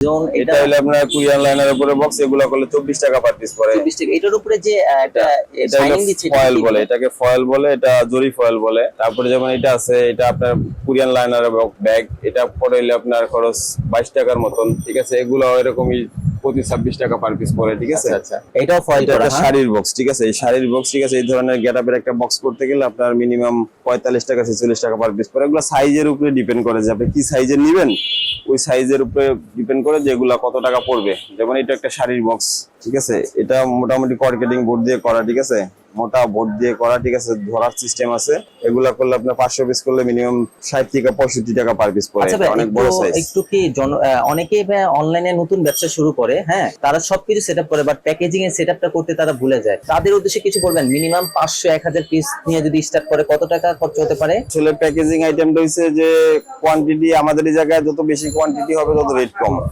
যেমন এটা হলো আপনার কোরিয়ান লাইনার উপরে বক্স, এগুলো করলে 24 টাকা পার পিস পড়ে। 24 টাকা। এটার উপরে যে একটা এটা হলো শাইনিং দিচ্ছে, এটা ফয়েল কি বলে, এটাকে ফয়েল বলে, এটা জরি ফয়েল বলে। তারপরে যেমন এটা আছে, এটা আপনার কোরিয়ান লাইনার ব্যাগ, এটা পড়ে হলে আপনার খরচ 22 টাকার মতন, ঠিক আছে। এগুলো এরকমই প্রতি 26 টাকা পার পিস পড়ে, ঠিক আছে। আচ্ছা আচ্ছা, এটাও ফয়েল এটা করা, একটা হ্যাঁ। শাড়ির বক্স, ঠিক আছে। এই শাড়ির বক্স, ঠিক আছে, এই ধরনের গেটআপের একটা বক্স করতে গেলে আপনার মিনিমাম 45 টাকা 46 টাকা পার পিস পড়ে। এগুলো সাইজের উপরে ডিপেন্ড করে যে আপনি কি সাইজের নেবেন, ওই সাইজের উপরে ডিপেন্ড করে যে এগুলা কত টাকা পড়বে। যেমন এটা একটা শাড়ির বক্স, ঠিক আছে, এটা মোটামুটি কর্কেটিং বোর্ড দিয়ে করা, ঠিক আছে, মোটা বোর্ড দিয়ে করা, ঠিক আছে, ধরার সিস্টেম আছে। এগুলা করলে আপনার 500 পিস করলে মিনিমাম 60 থেকে 65 টাকা পার পিস পড়ে। আচ্ছা এটা ভাই, অনেক একটু বড় সাইজ। একটু কি অনেকে অনলাইনে নতুন ব্যবসা শুরু করে, হ্যাঁ, তারা সবকিছু সেটআপ করে, বাট প্যাকেজিং এর সেটআপটা করতে তারা ভুলে যায়। তাদের উদ্দেশ্যে কিছু বলবেন? মিনিমাম 500-1000 পিস নিয়ে যদি স্টার্ট করে কত টাকা খরচ হতে পারে? আসলে প্যাকেজিং আইটেমটা হচ্ছে যে কোয়ান্টিটি, আমাদের এই জায়গায় যত বেশি কোয়ান্টিটি হবে তত রেট কম।